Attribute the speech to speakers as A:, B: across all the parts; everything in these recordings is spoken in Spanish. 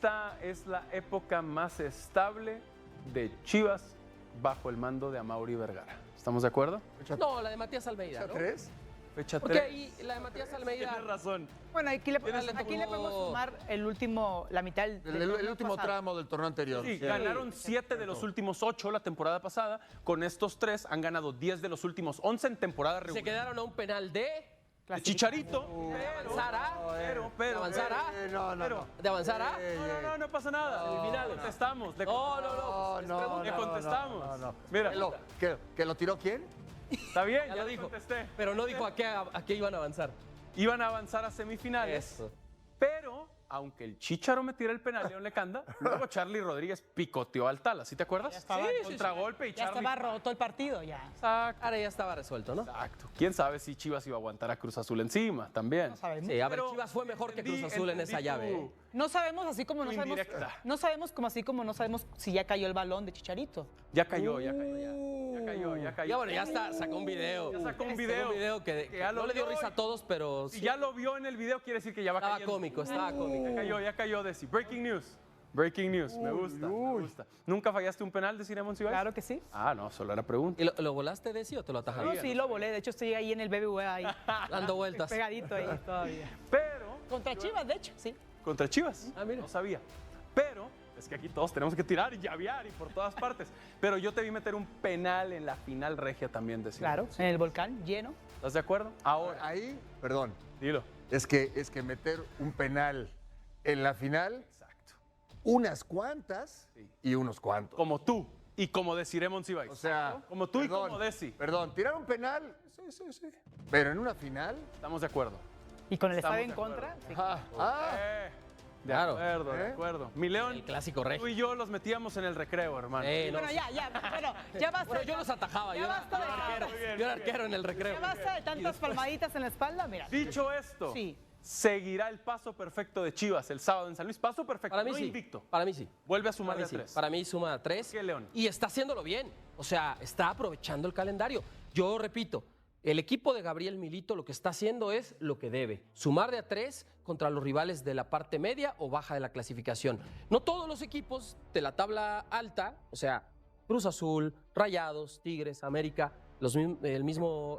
A: Esta es la época más estable de Chivas bajo el mando de Amaury Vergara. ¿Estamos de acuerdo?
B: No, la de Matías Almeida, ¿no?
C: ¿3?
A: Fecha
B: Porque
A: 3.
B: ahí la de Matías Almeida.
A: Tienes razón.
D: Bueno, aquí le
B: Tienes
D: podemos sumar la mitad del
C: El último tramo del torneo anterior.
A: Sí, ganaron 7 de los últimos 8 la temporada pasada. Con estos 3 han ganado 10 de los últimos 11 en temporada
B: Se
A: regular.
B: quedaron a un penal de
A: Chicharito.
B: ¿De avanzar a?
A: Pero.
B: ¿De avanzar a? ¿De avanzar a?
A: No pasa nada.
B: Semifinales.
A: Contestamos.
B: No.
A: Le contestamos. Mira,
C: ¿Que lo tiró quién?
A: está bien,
B: Ya
A: ya
B: lo
A: le
B: dijo.
A: contesté.
B: Pero no dijo a qué iban a avanzar.
A: Iban a avanzar a semifinales.
B: Eso.
A: Pero, aunque el Chícharo metiera el penal, León Lecanda, luego Charlie Rodríguez picoteó al Tala. ¿Sí te acuerdas?
D: estaba-
A: Contragolpe y
D: Ya
A: Charlie.
D: estaba roto el partido ya.
A: Exacto.
B: Ahora ya estaba resuelto, ¿no?
A: Exacto. ¿Quién sabe si Chivas iba a aguantar a Cruz Azul encima también?
D: No sabemos.
B: Sí, a ver,
A: Pero
B: Chivas fue mejor que Cruz Azul en esa
A: entendí
B: llave.
A: tu-
B: ¿eh?
D: No sabemos, así como no sabemos.
A: Indirecta.
D: No sabemos como no sabemos si ya cayó el balón de Chicharito.
A: Ya cayó. Ya cayó.
B: Ya bueno, ya está, sacó un video.
A: Ya sacó un
B: Sacó
A: video.
B: que
A: ya lo
B: no le dio
A: vio
B: risa a todos, pero
A: Si
B: sí.
A: ya lo vio en el video, quiere decir que ya va
B: Estaba
A: cayendo.
B: cómico, estaba cómico.
A: Ya cayó, Desi. Breaking news. Me gusta. ¿Nunca fallaste un penal de Cine Monsiváis?
D: Claro que sí.
A: Ah, no, solo era pregunta.
B: ¿Y lo volaste, Desi, o te lo atajaron?
D: No, sí, lo volé. De hecho, estoy ahí en el BBVA ahí.
B: Dando vueltas.
D: Pegadito ahí todavía.
A: Pero,
D: Contra Chivas, de hecho, sí.
A: contra Chivas.
B: Ah, mira.
A: No sabía. Pero, es que aquí todos tenemos que tirar y llavear y por todas partes. Pero yo te vi meter un penal en la final regia también de Cine
D: Claro,
A: Monsiváis.
D: en el volcán, lleno.
A: ¿Estás de acuerdo? Ahora,
C: Ahí, perdón,
A: dilo.
C: es que meter un penal en la final,
A: Exacto.
C: unas cuantas y unos cuantos.
A: Como tú y como deciré Monsiváis.
C: O sea,
A: como tú
C: perdón,
A: y como Desi.
C: Perdón, tirar un penal,
A: Sí.
C: pero en una final.
A: Estamos de acuerdo.
D: Y con el
A: Estamos
D: estadio en
A: de
D: contra. sí.
A: De
B: Claro.
A: acuerdo, de acuerdo. Mi León,
B: El clásico
A: tú
B: regio.
A: y yo los metíamos en el recreo, hermano.
B: No.
D: Bueno, ya basta.
B: Bueno, yo los atajaba.
D: Ya
B: Yo
D: basta de
B: era arquero.
D: cosas.
B: Yo era arquero en el recreo.
D: Ya basta de tantas palmaditas en la espalda, mira.
A: Dicho esto,
D: Sí.
A: seguirá el paso perfecto de Chivas el sábado en San Luis. Paso perfecto,
B: Para mí
A: no
B: sí.
A: invicto.
B: Para mí sí.
A: Vuelve a sumar
B: Para
A: de
B: mí, sí.
A: 3.
B: Para mí suma 3.
A: ¿Por qué, León?
B: Y está haciéndolo bien. O sea, está aprovechando el calendario. Yo repito, el equipo de Gabriel Milito lo que está haciendo es lo que debe. Sumar de a 3 contra los rivales de la parte media o baja de la clasificación. No todos los equipos de la tabla alta, o sea, Cruz Azul, Rayados, Tigres, América, el mismo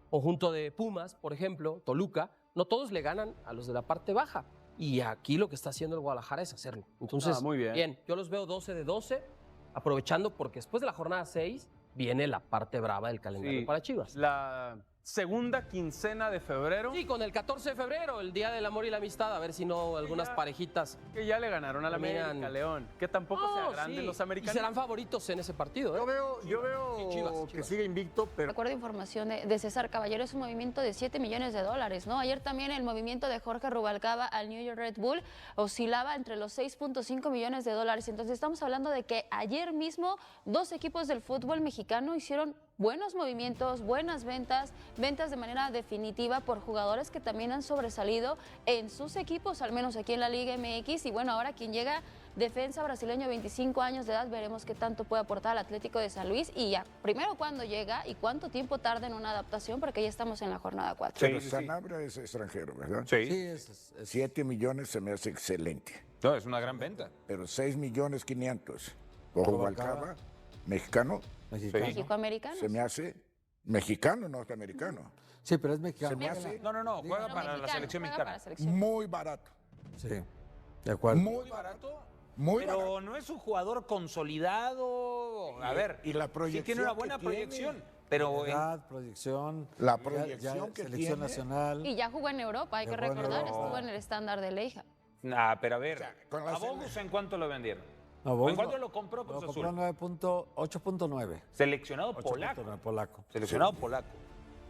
B: conjunto de Pumas, por ejemplo, Toluca, no todos le ganan a los de la parte baja. Y aquí lo que está haciendo el Guadalajara es hacerlo. Entonces,
A: muy bien.
B: yo los veo 12 de 12, aprovechando porque después de la jornada 6 viene la parte brava del calendario para Chivas.
A: La segunda quincena de febrero,
B: Sí, con el 14 de febrero, el Día del Amor y la Amistad, a ver si no algunas
A: ya.
B: parejitas.
A: que ya le ganaron a la
B: Terminan-
A: América, León. Que tampoco se
B: No,
A: agranden
B: sí.
A: los
B: Y
A: americanos.
B: serán favoritos en ese partido. ¿eh?
C: Yo veo
B: Sí, Chivas,
C: que
B: Chivas.
C: sigue invicto, pero
E: De acuerdo a información de César Caballero, es un movimiento de 7 millones de dólares, ¿no? Ayer también el movimiento de Jorge Rubalcaba al New York Red Bull oscilaba entre los 6.5 millones de dólares. Entonces estamos hablando de que ayer mismo 2 equipos del fútbol mexicano hicieron buenos movimientos, buenas ventas de manera definitiva por jugadores que también han sobresalido en sus equipos, al menos aquí en la Liga MX. Y bueno, ahora quien llega, defensa brasileño, 25 años de edad, veremos qué tanto puede aportar al Atlético de San Luis y ya, primero cuándo llega y cuánto tiempo tarda en una adaptación, porque ya estamos en la jornada 4.
F: Pero Sanabria es extranjero, ¿verdad?
G: Sí.
F: 7 millones se me hace excelente.
G: No, es una gran venta.
F: Pero 6 millones 500. Ojo, Rubalcaba, mexicano,
E: México-americano.
F: se me hace mexicano, norteamericano.
H: Sí, pero es mexicano.
F: Se me hace
G: No, juega para la selección mexicana.
F: muy barato.
H: Sí, de acuerdo.
F: Muy barato. Muy
G: Pero
F: barato.
G: no es un jugador consolidado. A ver,
F: y la
G: sí
F: proyección
G: tiene una
F: que
G: buena
F: tiene.
G: proyección. Pero
H: Edad, proyección.
F: La proyección que
H: selección
F: tiene.
H: nacional.
E: Y ya jugó en Europa, hay que
H: Jugó en
E: recordar,
H: Europa.
E: estuvo en el estándar de Leija.
G: pero a ver,
F: con la
G: ¿a Bogus en cuánto lo vendieron?
H: No,
G: ¿En
H: Bogus
G: cuánto lo compró Cruz
H: Lo
G: Azul?
H: compró 8.9.
G: Seleccionado polaco.
H: 8.9 polaco.
G: Seleccionado polaco.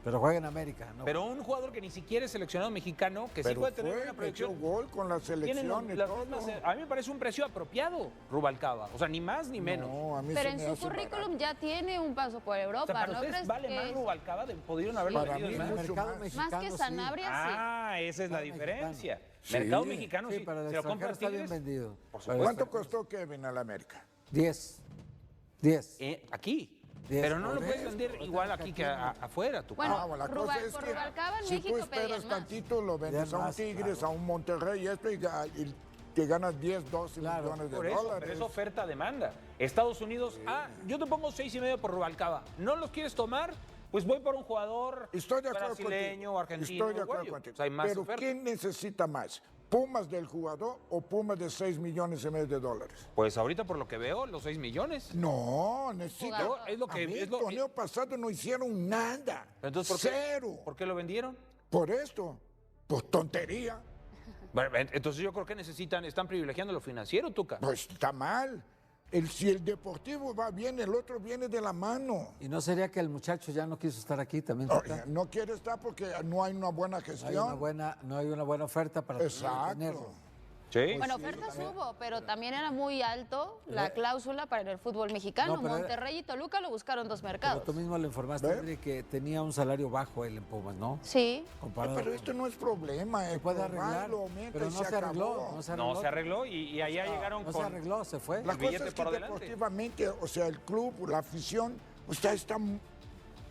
H: Pero juega en América, ¿no?
G: Pero un jugador que ni siquiera es seleccionado mexicano, que sí
F: Pero
G: puede tener
F: fue,
G: una
F: metió
G: proyección.
F: gol con la
G: Tienen
F: selección y
G: las
F: todo.
G: mismas- a mí me parece un precio apropiado, Rubalcaba. O sea, ni más ni menos.
F: No, a mí
E: Pero
F: se
E: en
F: me
E: su
F: hace
E: currículum
F: barato.
E: ya tiene un paso por
G: O
E: Europa,
G: sea, para
E: ¿no
G: ustedes
E: crees
G: vale
E: que
G: más Rubalcaba, pudieron haberlo
E: Sí.
G: vendido
F: Para
G: más.
F: mí
H: el mercado
F: más.
H: mexicano.
E: más que
H: sí.
E: Sanabria,
G: Ah, esa es la
H: Mercado
G: diferencia.
F: Sí.
G: Mercado mexicano sí,
H: Sí, para el
G: se lo compra
H: extranjero está bien
G: Tigres.
H: vendido.
G: Por
H: Para el
F: ¿Cuánto
H: extranjero.
F: costó Kevin al América?
H: 10. 10.
G: Aquí.
H: 10.
G: Pero no lo
F: Por
G: puedes
F: eso.
G: vender igual aquí que afuera. Tu
E: Bueno,
F: la cosa es
E: por
F: que
E: Rubalcaba en
F: si
E: México
F: tú esperas
E: pedían más.
F: tantito, lo vendes
H: Ya
F: a un
H: más,
F: Tigres,
H: claro.
F: a un Monterrey y te ganas 10, 12 millones de
G: Por eso,
F: dólares.
G: pero es oferta-demanda. Estados Unidos, yo te pongo 6.5 por Rubalcaba. ¿No los quieres tomar? Pues voy por un jugador
F: Estoy de acuerdo
G: brasileño,
F: contigo.
G: argentino,
F: Estoy de acuerdo
G: uruguayo.
F: contigo.
G: O sea, hay más
F: Pero
G: oferta.
F: ¿quién necesita más? ¿Pumas del jugador o Pumas de 6 millones y medio de dólares?
G: Pues ahorita por lo que veo, los 6 millones.
F: No, necesita.
E: Jugador.
G: Es lo que-
F: A mí,
G: es lo-
F: el torneo pasado no hicieron nada.
G: Entonces, ¿por qué?
F: Cero.
G: ¿Por qué lo vendieron?
F: Por esto. Pues tontería.
G: Bueno, entonces yo creo que están privilegiando lo financiero, Tuca.
F: Pues está mal. Si el deportivo va bien, el otro viene de la mano.
H: ¿Y no sería que el muchacho ya no quiso estar aquí también?
F: Oye,
H: Tuca?
F: no quiere estar porque no hay una buena
H: No hay
F: gestión.
H: no hay una buena oferta para poder
F: Exacto.
H: tenerlo.
G: Sí.
E: Bueno, ofertas hubo, pero también era muy alto la cláusula para el fútbol mexicano.
H: No, pero era-
E: Monterrey y Toluca lo buscaron dos
H: Pero
E: mercados.
H: tú mismo le informaste,
F: ¿Ve?
H: Adri, que tenía un salario bajo él en Pumas, ¿no?
E: Sí.
H: Comparado
F: Pero
H: con-
F: esto no es problema.
H: se puede arreglar,
F: Lo aumenta
H: pero
F: y
H: no se arregló.
F: acabó.
H: No se arregló.
G: No se arregló y allá llegaron
H: No
G: con...
H: se arregló, se fue.
F: La
G: el
F: cosa
G: billete
F: es que
G: por delante.
F: deportivamente, o sea, el club, la afición, o sea,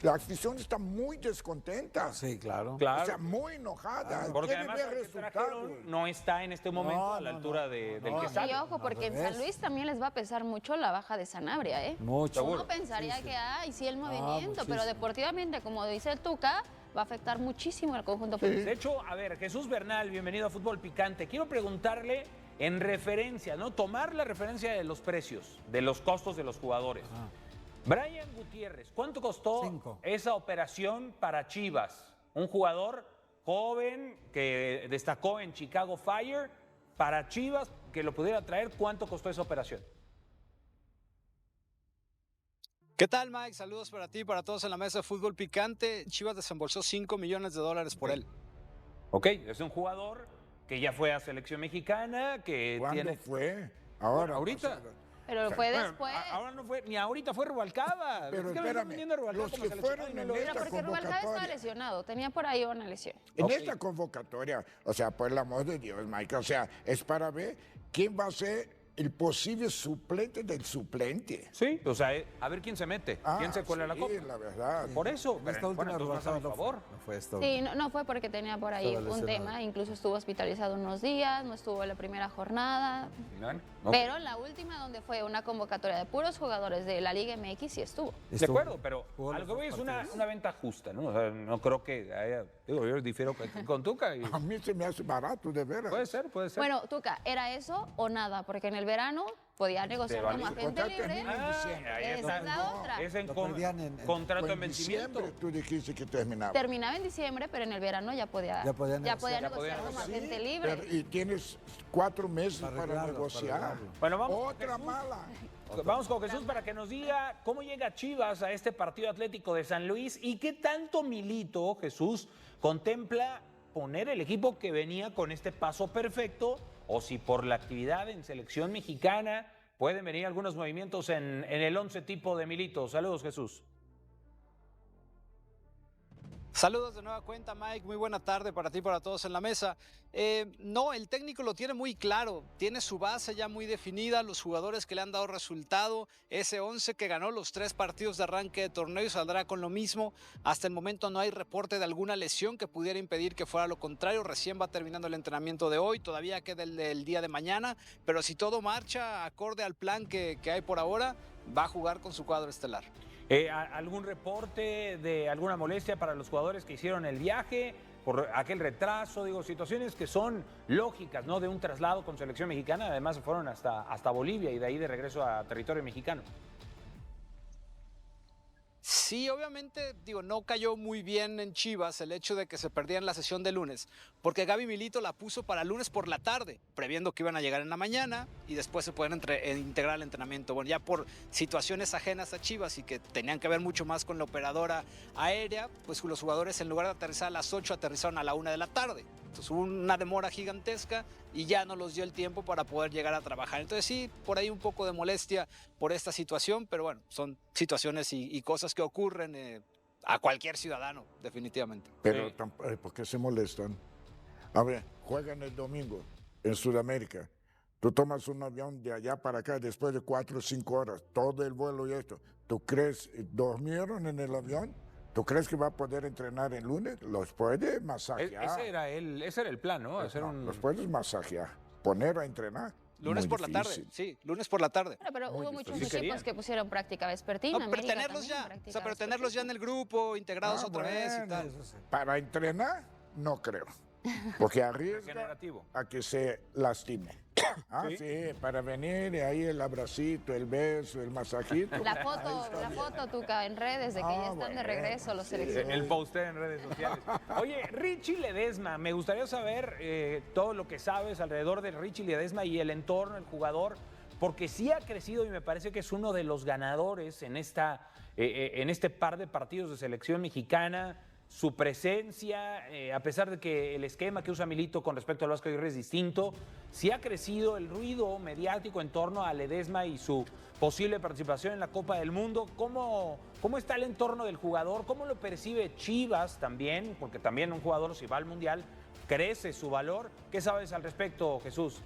F: la afición está muy descontenta.
H: Sí, claro.
G: Claro.
F: O sea, muy enojada.
G: Porque
F: Quiere
G: además
F: ver
G: el que
F: resultados.
G: trajeron no está en este momento a la altura del que
E: Y
G: sale.
E: ojo, porque en
H: revés.
E: San Luis también les va a pesar mucho la baja de Sanabria, ¿eh?
H: Mucho.
E: Uno pensaría que hay sí el movimiento, pero
H: muchísimo.
E: deportivamente, como dice el Tuca, va a afectar muchísimo al conjunto
G: De
E: futbolístico.
G: hecho, a ver, Jesús Bernal, bienvenido a Fútbol Picante. Quiero preguntarle en referencia, ¿no? Tomar la referencia de los precios, de los costos de los jugadores. Brian Gutiérrez, ¿cuánto costó
H: 5.
G: esa operación para Chivas? Un jugador joven que destacó en Chicago Fire, para Chivas, que lo pudiera traer, ¿cuánto costó esa operación?
I: ¿Qué tal, Mike? Saludos para ti y para todos en la mesa de Fútbol Picante. Chivas desembolsó $5 millones por él.
G: Ok, es un jugador que ya fue a selección mexicana, que
F: ¿Cuándo
G: tiene...
F: fue? Ahora.
G: ahorita.
E: Pero fue
G: Bueno,
E: después.
G: ahora no fue, ni ahorita fue Rubalcaba.
F: Pero
G: Es que le están
F: espérame,
G: vendiendo a Rubalcaba
F: los
G: como
F: que
G: seleccionado
F: fueron
G: y no
F: en
G: lo es.
E: Pero
F: esta
E: porque Rubalcaba estaba
F: convocatoria.
E: lesionado, tenía por ahí una lesión.
F: En esta convocatoria, o sea, por el amor de Dios, Michael, o sea, es para ver quién va a ser el posible suplente del suplente.
G: Sí, o sea, a ver quién se mete, quién se cuela
F: sí,
G: la copa.
F: la verdad.
G: Por eso,
H: En esta
G: pero,
H: última
G: bueno, entonces no
H: Rubalcaba
G: está a mi
H: no
G: favor.
H: fue esto.
E: Sí, no fue porque tenía por ahí
H: Estaba
E: un
H: lesionado.
E: tema, incluso estuvo hospitalizado unos días, no estuvo en la primera jornada,
G: Bueno, ok.
E: pero en la última donde fue una convocatoria de puros jugadores de la Liga MX sí estuvo.
G: De acuerdo, pero
H: Jugó
G: a lo
H: los
G: que voy
H: dos
G: es una
H: partidos.
G: venta justa, ¿no? O sea, no creo que haya, digo, yo difiero con Tuca. Y
F: A mí se me hace barato, de veras.
G: puede ser, puede ser.
E: Bueno, Tuca, ¿era eso o nada? Porque en el verano podía negociar
G: vale.
E: como agente
F: Contrato
E: libre.
F: termina en diciembre.
G: ahí
E: Esa es la otra.
G: Es en
H: Lo perdían en-
G: contrato
F: Pues
G: en vencimiento.
F: diciembre tú dijiste que terminaba.
E: Terminaba en diciembre, pero en el verano ya podía,
H: Ya podía negociar.
E: negociar como
F: Sí,
E: agente libre.
F: pero- y tienes 4 meses
H: Para
F: para,
H: arreglarlo,
F: negociar.
H: para arreglarlo.
G: Bueno, vamos con
F: Otra
G: Jesús.
F: mala.
G: Vamos con Jesús para que nos diga cómo llega Chivas a este partido atlético de San Luis y qué tanto Milito, Jesús, contempla poner el equipo que venía con este paso perfecto o si por la actividad en selección mexicana pueden venir algunos movimientos en el 11 tipo de Milito. Saludos, Jesús.
I: Saludos de nueva cuenta, Mike. Muy buena tarde para ti y para todos en la mesa. No, el técnico lo tiene muy claro. Tiene su base ya muy definida, los jugadores que le han dado resultado. Ese 11 que ganó los 3 partidos de arranque de torneo y saldrá con lo mismo. Hasta el momento no hay reporte de alguna lesión que pudiera impedir que fuera lo contrario. Recién va terminando el entrenamiento de hoy. Todavía queda el del día de mañana. Pero si todo marcha acorde al plan que hay por ahora, va a jugar con su cuadro estelar.
G: ¿Algún reporte de alguna molestia para los jugadores que hicieron el viaje por aquel retraso? Digo, situaciones que son lógicas, ¿no? De un traslado con selección mexicana, además se fueron hasta Bolivia y de ahí de regreso a territorio mexicano.
I: Sí, obviamente, digo, no cayó muy bien en Chivas el hecho de que se perdieran la sesión de lunes, porque Gaby Milito la puso para lunes por la tarde, previendo que iban a llegar en la mañana y después se pueden integrar al entrenamiento. Bueno, ya por situaciones ajenas a Chivas y que tenían que ver mucho más con la operadora aérea, pues los jugadores en lugar de aterrizar a las 8 aterrizaron a la 1 de la tarde. Entonces hubo una demora gigantesca y ya no los dio el tiempo para poder llegar a trabajar. Entonces sí, por ahí un poco de molestia por esta situación, pero bueno, son situaciones y cosas que ocurren a cualquier ciudadano, definitivamente.
F: Pero, ¿por qué se molestan? A ver, juegan el domingo en Sudamérica. Tú tomas un avión de allá para acá después de 4 o 5 horas, todo el vuelo y esto. ¿Tú crees, dormieron en el avión? ¿Tú crees que va a poder entrenar el lunes? Los puede masajear.
G: Ese era el plan, ¿no? Hacer
F: No,
G: un...
F: los puedes masajear. poner a entrenar.
I: Lunes
F: muy
I: por la tarde,
F: difícil.
I: sí, lunes por la tarde.
E: Pero hubo muchos
G: Sí querían.
E: equipos que pusieron práctica vespertina.
I: No, pero
E: América
I: tenerlos
E: también
I: ya, o
E: practica
I: sea, pero tenerlos ya en el grupo, integrados
F: Ah,
I: otra vez y
F: bueno,
I: tal.
H: Eso sí.
F: Para entrenar, no creo. Porque arriesga
G: Generativo.
F: a que se lastime. Ah, sí, para venir y ahí el abracito, el beso, el masajito.
E: La foto, Tuca, en redes de que ya están de
F: bueno,
E: regreso los
F: sí.
E: seleccionados.
G: El posteo en redes sociales. Oye, Richie Ledesma, me gustaría saber todo lo que sabes alrededor de Richie Ledesma y el entorno, el jugador, porque sí ha crecido y me parece que es uno de los ganadores en este par de partidos de selección mexicana. Su presencia, a pesar de que el esquema que usa Milito con respecto al Vasco Aguirre es distinto, sí ha crecido el ruido mediático en torno a Ledesma y su posible participación en la Copa del Mundo. ¿Cómo está el entorno del jugador? ¿Cómo lo percibe Chivas también? Porque también un jugador, si va al Mundial, crece su valor. ¿Qué sabes al respecto, Jesús?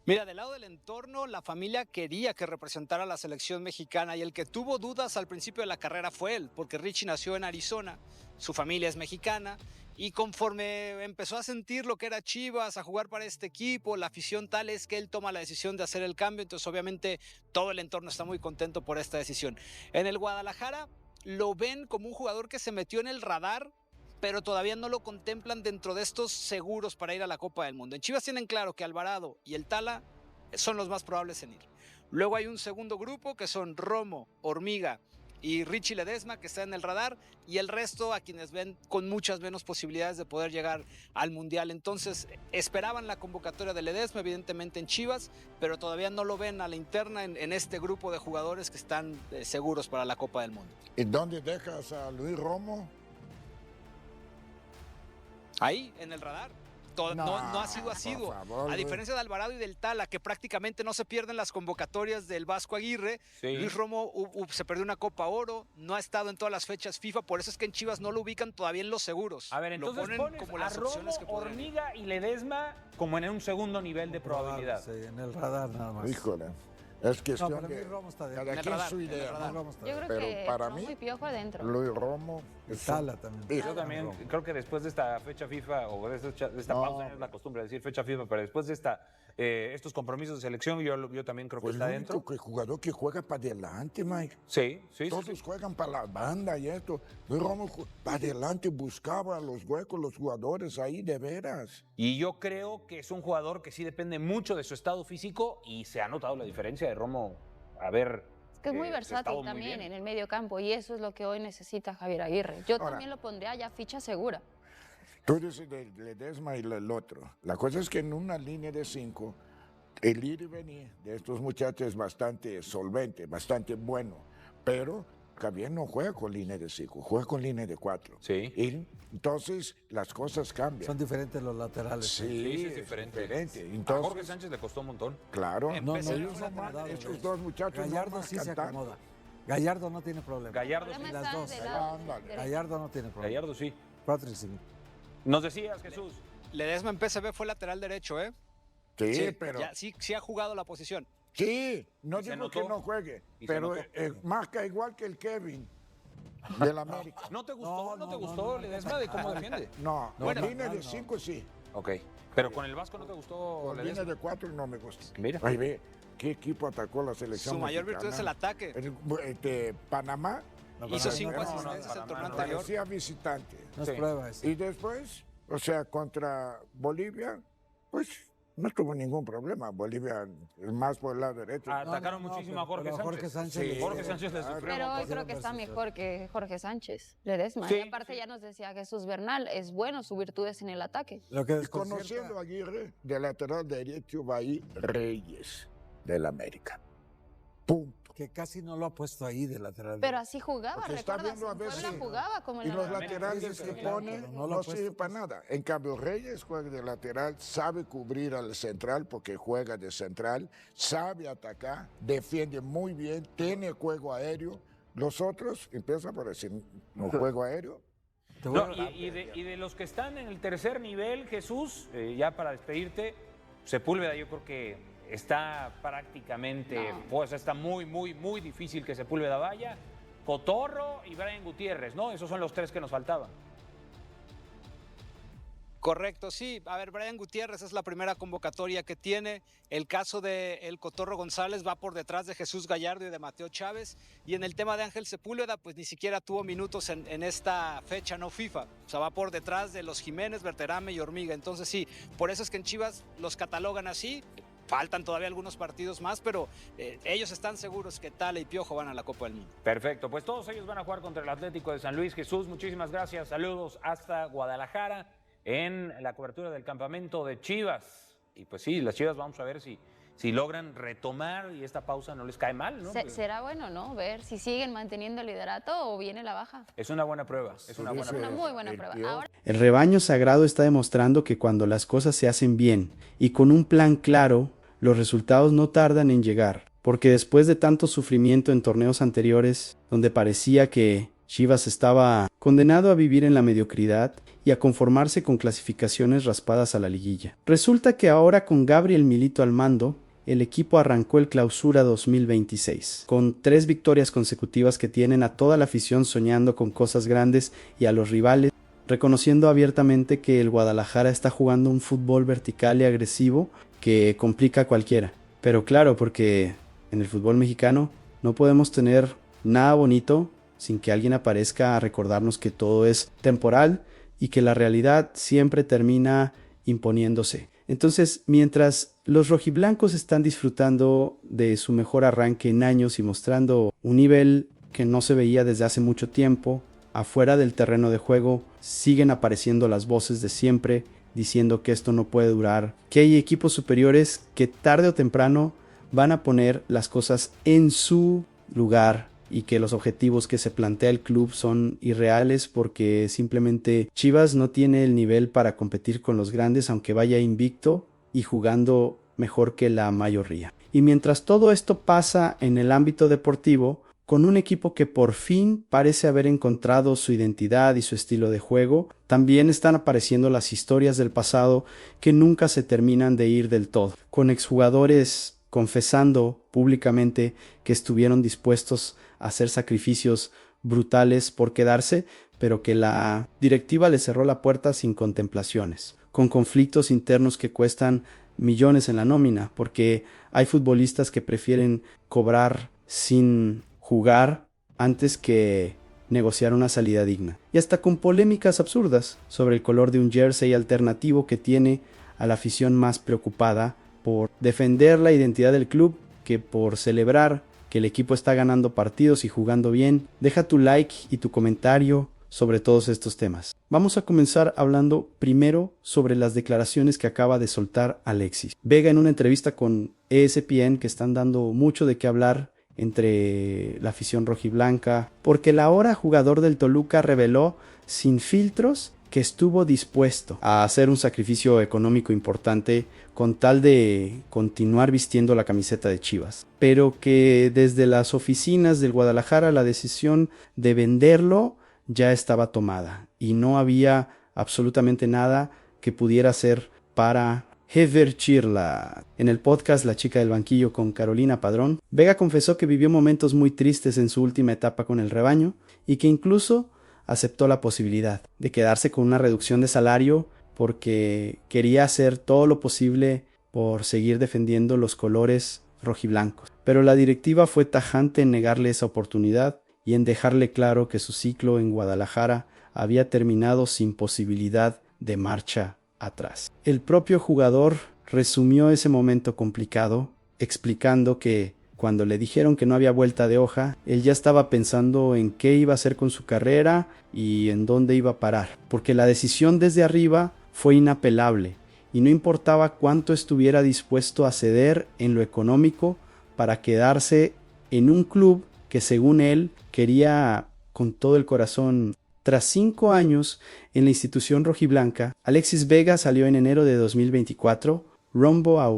I: Mira, del lado del entorno, la familia quería que representara a la selección mexicana y el que tuvo dudas al principio de la carrera fue él, porque Richie nació en Arizona, su familia es mexicana y conforme empezó a sentir lo que era Chivas, a jugar para este equipo, la afición tal es que él toma la decisión de hacer el cambio, entonces obviamente todo el entorno está muy contento por esta decisión. En el Guadalajara lo ven como un jugador que se metió en el radar, pero todavía no lo contemplan dentro de estos seguros para ir a la Copa del Mundo. En Chivas tienen claro que Alvarado y el Tala son los más probables en ir. Luego hay un segundo grupo que son Romo, Hormiga y Richie Ledesma, que está en el radar, y el resto a quienes ven con muchas menos posibilidades de poder llegar al Mundial. Entonces esperaban la convocatoria de Ledesma, evidentemente en Chivas, pero todavía no lo ven a la interna en este grupo de jugadores que están seguros para la Copa del Mundo.
F: ¿Y dónde dejas a Luis Romo?
I: Ahí, en el radar. No ha sido
F: por
I: asiduo.
F: favor,
I: A
F: Luis.
I: diferencia de Alvarado y del Tala, que prácticamente no se pierden las convocatorias del Vasco Aguirre,
G: Sí.
I: Luis Romo se perdió una Copa Oro, no ha estado en todas las fechas FIFA, por eso es que en Chivas no lo ubican todavía en los seguros.
G: A ver, entonces
I: lo ponen
G: pones
I: como
G: a
I: las
G: Romo,
I: opciones que podrían ir.
G: Hormiga y Ledesma como en un segundo nivel de probabilidad.
H: Sí, en el radar nada más.
F: Híjole, es
H: No,
F: cuestión
H: para mí
F: de
H: Romo está
F: cada
H: dentro.
I: En el
F: quien
I: radar,
F: su
I: en el
F: idea.
I: radar.
H: Romo está
E: Yo
H: dentro.
E: creo
F: Pero
E: que
F: para
E: Romo
F: mí,
E: y Piojo adentro.
F: Luis Romo es
H: Sala también.
F: Sí.
G: Yo también creo que después de esta fecha FIFA, o de esta
F: No.
G: pausa, es la costumbre de decir fecha FIFA, pero después de estos compromisos de selección, yo también creo que
F: pues
G: está
F: el único
G: dentro.
F: jugador que juega para adelante, Mike.
G: Sí, sí, sí,
F: Todos
G: sí.
F: juegan para la banda y esto. Luis Romo para adelante buscaba los huecos, los jugadores ahí de veras.
G: Y yo creo que es un jugador que sí depende mucho de su estado físico y se ha notado la diferencia de Romo
E: Que es muy
G: estado
E: versátil
G: muy
E: también
G: bien.
E: en el medio campo y eso es lo que hoy necesita Javier Aguirre. Yo
F: Ahora-
E: también lo pondría ya ficha segura.
F: Tú dices de Ledesma y el otro. La cosa es que en una línea de 5, el ir y venir de estos muchachos es bastante solvente, bastante bueno. Pero Javier no juega con línea de 5, juega con línea de 4.
G: Sí.
F: Y entonces las cosas cambian.
H: Son diferentes los laterales.
F: Sí,
G: es diferente. A
F: Entonces,
G: Jorge Sánchez le costó un montón.
F: claro,
H: No,
I: Empezó
F: ellos
I: con
F: no
I: lateral
F: mandan,
I: derecho.
F: estos dos muchachos
H: Gallardo
F: no
H: sí se
F: cantan.
H: acomoda. Gallardo no tiene problema.
G: Gallardo
E: El
G: sí.
E: problema
H: las
E: está
H: dos.
E: del lado
F: Ándale.
E: derecho.
H: Gallardo no tiene problema.
G: Gallardo sí.
H: 4 y 5.
G: Nos decías, Jesús.
I: Ledesma en PSV fue lateral derecho, ¿eh?
F: Sí, pero
I: Sí ha jugado la posición.
F: sí, no
G: Y se
F: digo
G: notó.
F: que no juegue,
G: Y se
F: pero
G: notó.
F: marca igual que el Kevin del América.
G: ¿No te gustó? ¿No te gustó Ledesma de cómo defiende?
F: No,
H: Bueno,
F: con línea
H: no,
F: de
H: no.
F: 5 sí,
G: Ok. Pero con el Vasco no te gustó
F: con línea
G: Ledesma.
F: de 4 no me gusta.
G: Mira.
F: Ahí ve, ¿qué equipo atacó la selección
I: Su mayor virtud es el
F: mexicana?
I: ataque.
F: Panamá
I: Hizo
H: no,
I: 5
H: no,
I: asistencias el
G: Panamá
I: torneo
G: no.
I: anterior.
F: parecía visitante.
H: No es
G: Sí.
H: prueba eso.
F: Y después, o sea, contra Bolivia, pues no tuvo ningún problema. Bolivia, el más por el lado derecho.
G: Atacaron
H: No, no,
G: muchísimo
H: pero-
G: a Jorge
H: pero
G: Sánchez.
H: Jorge Sánchez
F: Sí.
G: Jorge Sánchez le
F: Claro.
G: sufrió.
E: Pero hoy
H: Tiene
E: creo que está
H: versatilidad.
E: mejor que Jorge Sánchez, Ledesma.
G: Sí,
E: y aparte ya nos decía Jesús Bernal, es bueno su virtudes en el ataque.
H: Lo que
F: Y conociendo a Aguirre, de lateral derecho va ahí Reyes, del América. Punto.
H: que casi no lo ha puesto ahí de lateral.
E: Pero así jugaba,
F: Porque está
E: ¿recuerdas?
F: viendo a
E: En
F: ver
E: Puebla
F: si-
E: jugaba como en
F: Y
E: la
F: los
E: América.
F: laterales que
H: claro,
F: pone
H: pero no
F: no,
H: lo ha
F: sirven
H: puesto,
F: para nada. En cambio, Reyes juega de lateral, sabe cubrir al central porque juega de central, sabe atacar, defiende muy bien, tiene juego aéreo. Los otros empiezan por decir, no juego aéreo.
H: Te voy
G: No,
H: a-
G: y de los que están en el tercer nivel, Jesús, ya para despedirte, Sepúlveda yo creo que está prácticamente,
E: No.
G: pues está muy, muy, muy difícil que Sepúlveda vaya. Cotorro y Brian Gutiérrez, ¿no? Esos son los tres que nos faltaban.
I: Correcto, sí. A ver, Brian Gutiérrez es la primera convocatoria que tiene. El caso de El Cotorro González va por detrás de Jesús Gallardo y de Mateo Chávez. Y en el tema de Ángel Sepúlveda, pues ni siquiera tuvo minutos en esta fecha no FIFA. O sea, va por detrás de los Jiménez, Berterame y Hormiga. Entonces sí, por eso es que en Chivas los catalogan así. Faltan todavía algunos partidos más, pero ellos están seguros que Tala y Piojo van a la Copa del Mundo.
G: Perfecto, pues todos ellos van a jugar contra el Atlético de San Luis. Jesús, muchísimas gracias. Saludos hasta Guadalajara en la cobertura del campamento de Chivas. Y pues sí, las Chivas vamos a ver si logran retomar y esta pausa no les cae mal, ¿no?
E: Será bueno, ¿no? Ver si siguen manteniendo el liderato o viene la baja.
G: Es una buena prueba, es una buena prueba.
E: Una muy buena prueba. Ahora...
J: El rebaño sagrado está demostrando que cuando las cosas se hacen bien y con un plan claro, los resultados no tardan en llegar. Porque después de tanto sufrimiento en torneos anteriores, donde parecía que Chivas estaba condenado a vivir en la mediocridad y a conformarse con clasificaciones raspadas a la liguilla. Resulta que ahora con Gabriel Milito al mando, el equipo arrancó el Clausura 2026, con 3 victorias consecutivas que tienen a toda la afición soñando con cosas grandes y a los rivales, reconociendo abiertamente que el Guadalajara está jugando un fútbol vertical y agresivo que complica a cualquiera. Pero claro, porque en el fútbol mexicano no podemos tener nada bonito sin que alguien aparezca a recordarnos que todo es temporal y que la realidad siempre termina imponiéndose. Entonces, mientras los rojiblancos están disfrutando de su mejor arranque en años y mostrando un nivel que no se veía desde hace mucho tiempo, afuera del terreno de juego siguen apareciendo las voces de siempre diciendo que esto no puede durar, que hay equipos superiores que tarde o temprano van a poner las cosas en su lugar y que los objetivos que se plantea el club son irreales porque simplemente Chivas no tiene el nivel para competir con los grandes aunque vaya invicto y jugando mejor que la mayoría. Y mientras todo esto pasa en el ámbito deportivo, con un equipo que por fin parece haber encontrado su identidad y su estilo de juego, también están apareciendo las historias del pasado que nunca se terminan de ir del todo, con exjugadores confesando públicamente que estuvieron dispuestos a hacer sacrificios brutales por quedarse, pero que la directiva les cerró la puerta sin contemplaciones, con conflictos internos que cuestan millones en la nómina, porque hay futbolistas que prefieren cobrar sin jugar antes que negociar una salida digna. Y hasta con polémicas absurdas sobre el color de un jersey alternativo que tiene a la afición más preocupada por defender la identidad del club que por celebrar que el equipo está ganando partidos y jugando bien. Deja tu like y tu comentario sobre todos estos temas. Vamos a comenzar hablando primero sobre las declaraciones que acaba de soltar Alexis Vega en una entrevista con ESPN, que están dando mucho de qué hablar entre la afición rojiblanca, porque el ahora jugador del Toluca reveló sin filtros que estuvo dispuesto a hacer un sacrificio económico importante con tal de continuar vistiendo la camiseta de Chivas, pero que desde las oficinas del Guadalajara la decisión de venderlo ya estaba tomada y no había absolutamente nada que pudiera hacer para revertirla. En el podcast La Chica del Banquillo con Carolina Padrón, Vega confesó que vivió momentos muy tristes en su última etapa con el rebaño y que incluso aceptó la posibilidad de quedarse con una reducción de salario porque quería hacer todo lo posible por seguir defendiendo los colores rojiblancos. Pero la directiva fue tajante en negarle esa oportunidad y en dejarle claro que su ciclo en Guadalajara había terminado sin posibilidad de marcha atrás. El propio jugador resumió ese momento complicado, explicando que cuando le dijeron que no había vuelta de hoja, él ya estaba pensando en qué iba a hacer con su carrera y en dónde iba a parar, porque la decisión desde arriba fue inapelable y no importaba cuánto estuviera dispuesto a ceder en lo económico para quedarse en un club que según él quería con todo el corazón. Tras 5 años en la institución rojiblanca, Alexis Vega salió en enero de 2024 rumbo a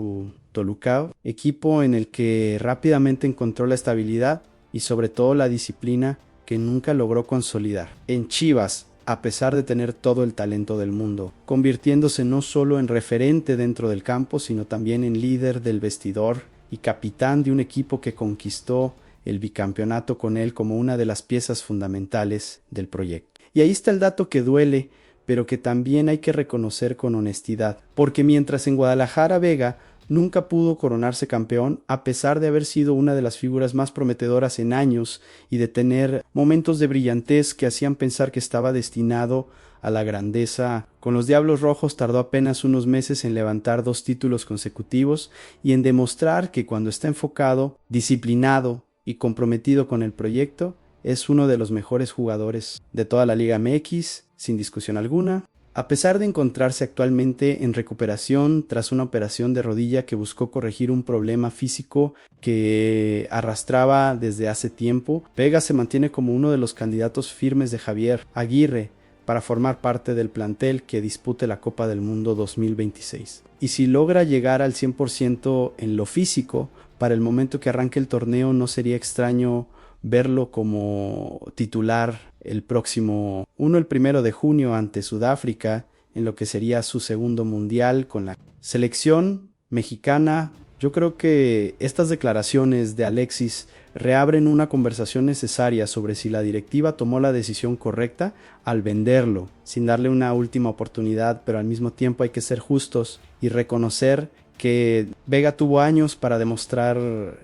J: Toluca, equipo en el que rápidamente encontró la estabilidad y sobre todo la disciplina que nunca logró consolidar. En Chivas, a pesar de tener todo el talento del mundo, convirtiéndose no solo en referente dentro del campo, sino también en líder del vestidor y capitán de un equipo que conquistó el bicampeonato con él como una de las piezas fundamentales del proyecto. Y ahí está el dato que duele, pero que también hay que reconocer con honestidad, porque mientras en Guadalajara Vega nunca pudo coronarse campeón, a pesar de haber sido una de las figuras más prometedoras en años y de tener momentos de brillantez que hacían pensar que estaba destinado a la grandeza. Con los Diablos Rojos tardó apenas unos meses en levantar 2 títulos consecutivos y en demostrar que cuando está enfocado, disciplinado y comprometido con el proyecto, es uno de los mejores jugadores de toda la Liga MX, sin discusión alguna. A pesar de encontrarse actualmente en recuperación tras una operación de rodilla que buscó corregir un problema físico que arrastraba desde hace tiempo, Vega se mantiene como uno de los candidatos firmes de Javier Aguirre para formar parte del plantel que dispute la Copa del Mundo 2026. Y si logra llegar al 100% en lo físico, para el momento que arranque el torneo no sería extraño verlo como titular el 1 de junio ante Sudáfrica, en lo que sería su segundo mundial con la selección mexicana. Yo creo que estas declaraciones de Alexis reabren una conversación necesaria sobre si la directiva tomó la decisión correcta al venderlo, sin darle una última oportunidad, pero al mismo tiempo hay que ser justos y reconocer que Vega tuvo años para demostrar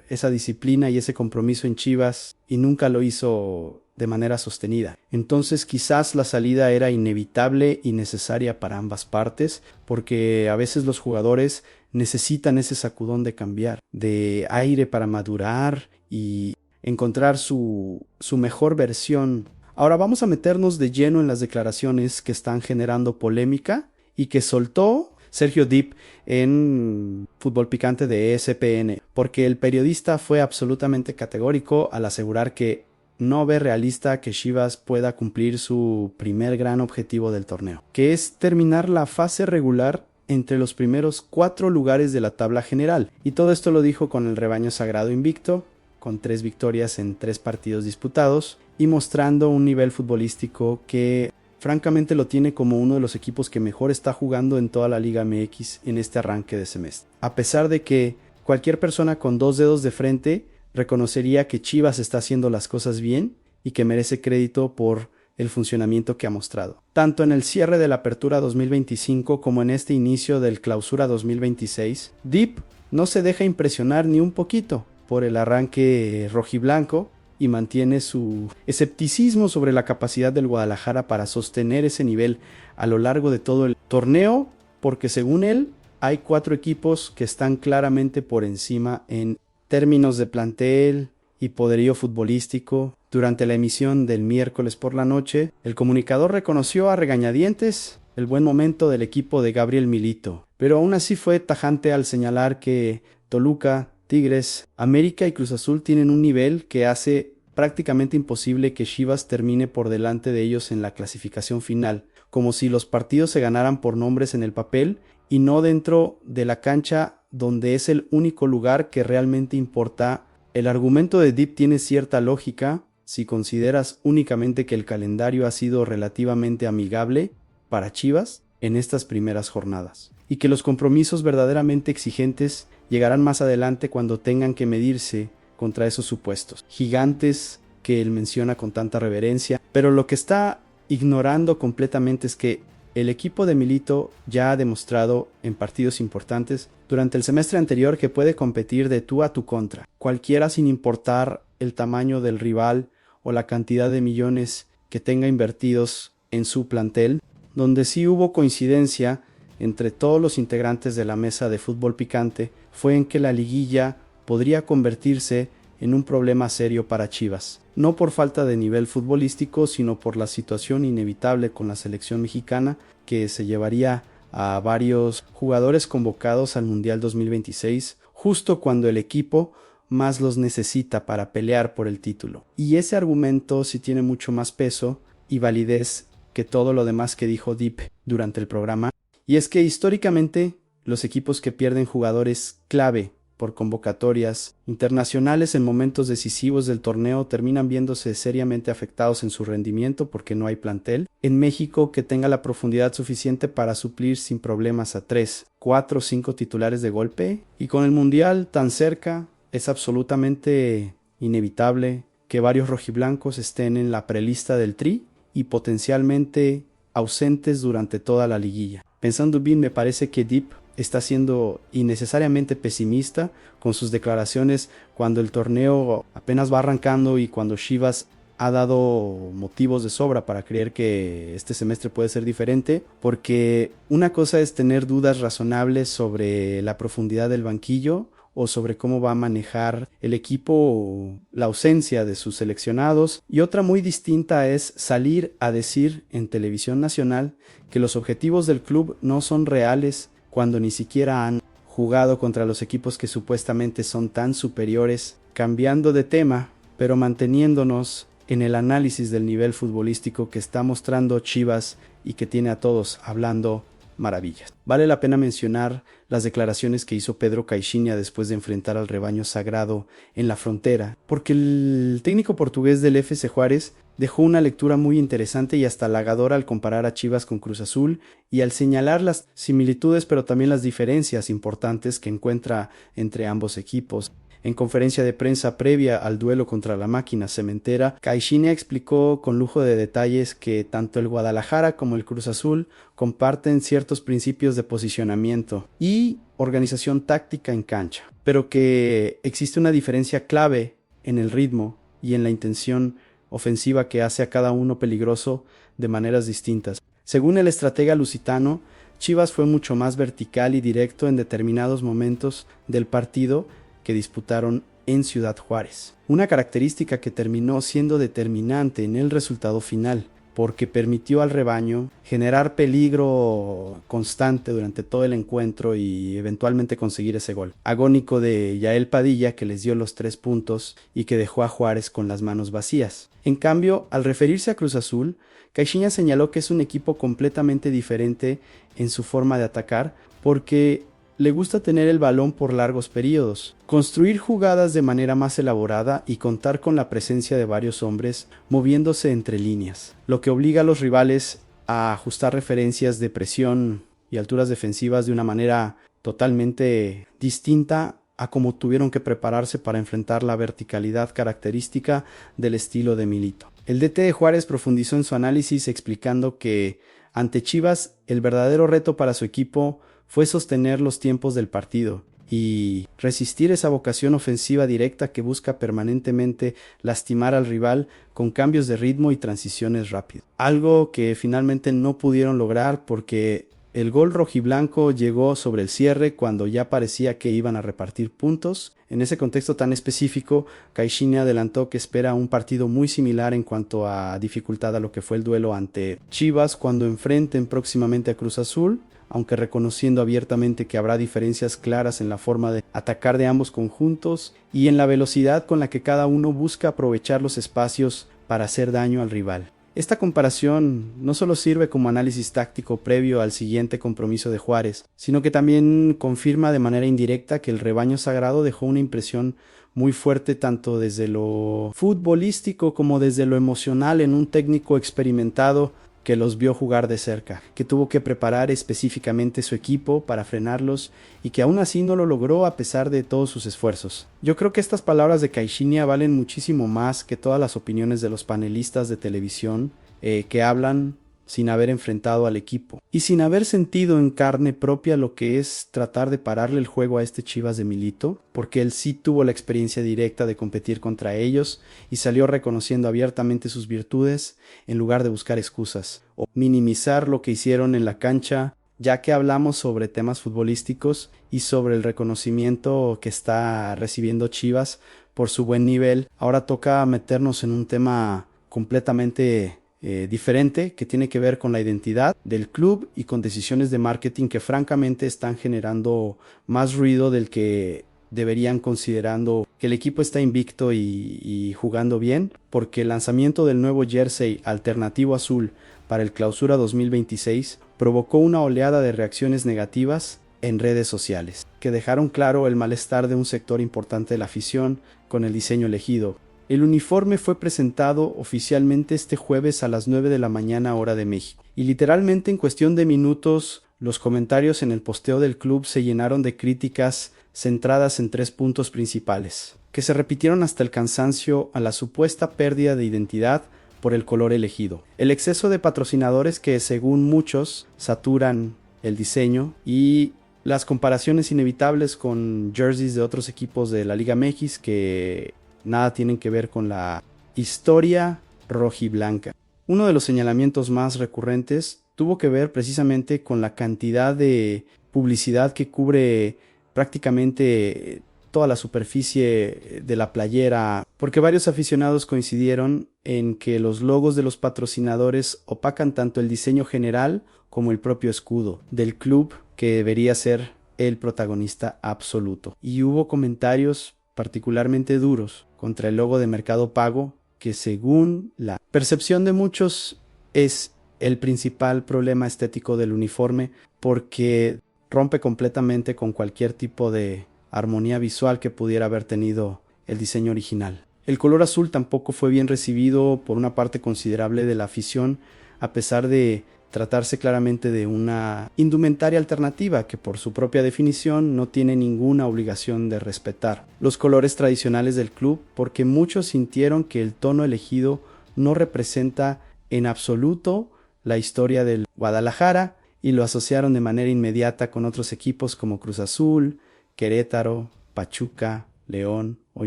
J: esa disciplina y ese compromiso en Chivas y nunca lo hizo de manera sostenida. Entonces quizás la salida era inevitable y necesaria para ambas partes, porque a veces los jugadores necesitan ese sacudón de cambiar, de aire para madurar y encontrar su mejor versión. Ahora vamos a meternos de lleno en las declaraciones que están generando polémica y que soltó Sergio Dip en Fútbol Picante de ESPN, porque el periodista fue absolutamente categórico al asegurar que no ve realista que Chivas pueda cumplir su primer gran objetivo del torneo, que es terminar la fase regular entre los primeros 4 lugares de la tabla general. Y todo esto lo dijo con el rebaño sagrado invicto, con 3 victorias en 3 partidos disputados y mostrando un nivel futbolístico que francamente lo tiene como uno de los equipos que mejor está jugando en toda la Liga MX en este arranque de semestre. A pesar de que cualquier persona con 2 dedos de frente reconocería que Chivas está haciendo las cosas bien y que merece crédito por el funcionamiento que ha mostrado. Tanto en el cierre de la Apertura 2025 como en este inicio del Clausura 2026, Dip no se deja impresionar ni un poquito por el arranque rojiblanco y mantiene su escepticismo sobre la capacidad del Guadalajara para sostener ese nivel a lo largo de todo el torneo, porque según él hay 4 equipos que están claramente por encima en términos de plantel y poderío futbolístico. Durante la emisión del miércoles por la noche, el comunicador reconoció a regañadientes el buen momento del equipo de Gabriel Milito, pero aún así fue tajante al señalar que Toluca, Tigres, América y Cruz Azul tienen un nivel que hace prácticamente imposible que Chivas termine por delante de ellos en la clasificación final, como si los partidos se ganaran por nombres en el papel y no dentro de la cancha, donde es el único lugar que realmente importa. El argumento de Dip tiene cierta lógica si consideras únicamente que el calendario ha sido relativamente amigable para Chivas en estas primeras jornadas, y que los compromisos verdaderamente exigentes llegarán más adelante cuando tengan que medirse contra esos supuestos gigantes que él menciona con tanta reverencia. Pero lo que está ignorando completamente es que el equipo de Milito ya ha demostrado en partidos importantes durante el semestre anterior que puede competir de tú a tu contra, cualquiera, sin importar el tamaño del rival o la cantidad de millones que tenga invertidos en su plantel. Donde sí hubo coincidencia entre todos los integrantes de la mesa de Fútbol Picante fue en que la liguilla podría convertirse en un problema serio para Chivas, no por falta de nivel futbolístico, sino por la situación inevitable con la selección mexicana, que se llevaría a varios jugadores convocados al Mundial 2026, justo cuando el equipo más los necesita para pelear por el título. Y ese argumento sí tiene mucho más peso y validez que todo lo demás que dijo Dip durante el programa, y es que históricamente los equipos que pierden jugadores clave por convocatorias internacionales en momentos decisivos del torneo terminan viéndose seriamente afectados en su rendimiento porque no hay plantel en México que tenga la profundidad suficiente para suplir sin problemas a 3, 4 o 5 titulares de golpe, y con el Mundial tan cerca es absolutamente inevitable que varios rojiblancos estén en la prelista del Tri y potencialmente ausentes durante toda la liguilla. Pensando bien, me parece que Deep está siendo innecesariamente pesimista con sus declaraciones cuando el torneo apenas va arrancando y cuando Chivas ha dado motivos de sobra para creer que este semestre puede ser diferente, porque una cosa es tener dudas razonables sobre la profundidad del banquillo o sobre cómo va a manejar el equipo la ausencia de sus seleccionados, y otra muy distinta es salir a decir en televisión nacional que los objetivos del club no son reales cuando ni siquiera han jugado contra los equipos que supuestamente son tan superiores. Cambiando de tema, pero manteniéndonos en el análisis del nivel futbolístico que está mostrando Chivas y que tiene a todos hablando maravillas. Vale la pena mencionar las declaraciones que hizo Pedro Caixinha después de enfrentar al rebaño sagrado en la frontera, porque el técnico portugués del FC Juárez dejó una lectura muy interesante y hasta halagadora al comparar a Chivas con Cruz Azul y al señalar las similitudes pero también las diferencias importantes que encuentra entre ambos equipos. En conferencia de prensa previa al duelo contra la máquina cementera, Caixinha explicó con lujo de detalles que tanto el Guadalajara como el Cruz Azul comparten ciertos principios de posicionamiento y organización táctica en cancha, pero que existe una diferencia clave en el ritmo y en la intención ofensiva que hace a cada uno peligroso de maneras distintas. Según el estratega lusitano, Chivas fue mucho más vertical y directo en determinados momentos del partido que disputaron en Ciudad Juárez, una característica que terminó siendo determinante en el resultado final, porque permitió al rebaño generar peligro constante durante todo el encuentro y eventualmente conseguir ese gol agónico de Yael Padilla, que les dio los 3 puntos y que dejó a Juárez con las manos vacías. En cambio, al referirse a Cruz Azul, Caixinha señaló que es un equipo completamente diferente en su forma de atacar, porque le gusta tener el balón por largos periodos, construir jugadas de manera más elaborada y contar con la presencia de varios hombres moviéndose entre líneas, lo que obliga a los rivales a ajustar referencias de presión y alturas defensivas de una manera totalmente distinta a cómo tuvieron que prepararse para enfrentar la verticalidad característica del estilo de Milito. El DT de Juárez profundizó en su análisis explicando que ante Chivas el verdadero reto para su equipo fue sostener los tiempos del partido y resistir esa vocación ofensiva directa que busca permanentemente lastimar al rival con cambios de ritmo y transiciones rápidas. Algo que finalmente no pudieron lograr porque el gol rojiblanco llegó sobre el cierre cuando ya parecía que iban a repartir puntos. En ese contexto tan específico, Caixinha adelantó que espera un partido muy similar en cuanto a dificultad a lo que fue el duelo ante Chivas cuando enfrenten próximamente a Cruz Azul, aunque reconociendo abiertamente que habrá diferencias claras en la forma de atacar de ambos conjuntos y en la velocidad con la que cada uno busca aprovechar los espacios para hacer daño al rival. Esta comparación no solo sirve como análisis táctico previo al siguiente compromiso de Juárez, sino que también confirma de manera indirecta que el rebaño sagrado dejó una impresión muy fuerte tanto desde lo futbolístico como desde lo emocional en un técnico experimentado que los vio jugar de cerca, que tuvo que preparar específicamente su equipo para frenarlos y que aún así no lo logró a pesar de todos sus esfuerzos. Yo creo que estas palabras de Caixinha valen muchísimo más que todas las opiniones de los panelistas de televisión que hablan sin haber enfrentado al equipo y sin haber sentido en carne propia lo que es tratar de pararle el juego a este Chivas de Milito, porque él sí tuvo la experiencia directa de competir contra ellos y salió reconociendo abiertamente sus virtudes en lugar de buscar excusas o minimizar lo que hicieron en la cancha. Ya que hablamos sobre temas futbolísticos y sobre el reconocimiento que está recibiendo Chivas por su buen nivel, ahora toca meternos en un tema completamente diferente que tiene que ver con la identidad del club y con decisiones de marketing que francamente están generando más ruido del que deberían, considerando que el equipo está invicto y jugando bien, porque el lanzamiento del nuevo jersey alternativo azul para el Clausura 2026 provocó una oleada de reacciones negativas en redes sociales, que dejaron claro el malestar de un sector importante de la afición con el diseño elegido. El uniforme fue presentado oficialmente este jueves a las 9 de la mañana hora de México, y literalmente en cuestión de minutos los comentarios en el posteo del club se llenaron de críticas centradas en 3 puntos principales, que se repitieron hasta el cansancio a la supuesta pérdida de identidad por el color elegido. El exceso de patrocinadores que según muchos saturan el diseño y las comparaciones inevitables con jerseys de otros equipos de la Liga MX que nada tienen que ver con la historia rojiblanca. Uno de los señalamientos más recurrentes tuvo que ver precisamente con la cantidad de publicidad que cubre prácticamente toda la superficie de la playera, porque varios aficionados coincidieron en que los logos de los patrocinadores opacan tanto el diseño general como el propio escudo del club, que debería ser el protagonista absoluto. Y hubo comentarios particularmente duros contra el logo de Mercado Pago, que según la percepción de muchos es el principal problema estético del uniforme, porque rompe completamente con cualquier tipo de armonía visual que pudiera haber tenido el diseño original. El color azul tampoco fue bien recibido por una parte considerable de la afición, a pesar de tratarse claramente de una indumentaria alternativa que por su propia definición no tiene ninguna obligación de respetar los colores tradicionales del club, porque muchos sintieron que el tono elegido no representa en absoluto la historia del Guadalajara y lo asociaron de manera inmediata con otros equipos como Cruz Azul, Querétaro, Pachuca, León o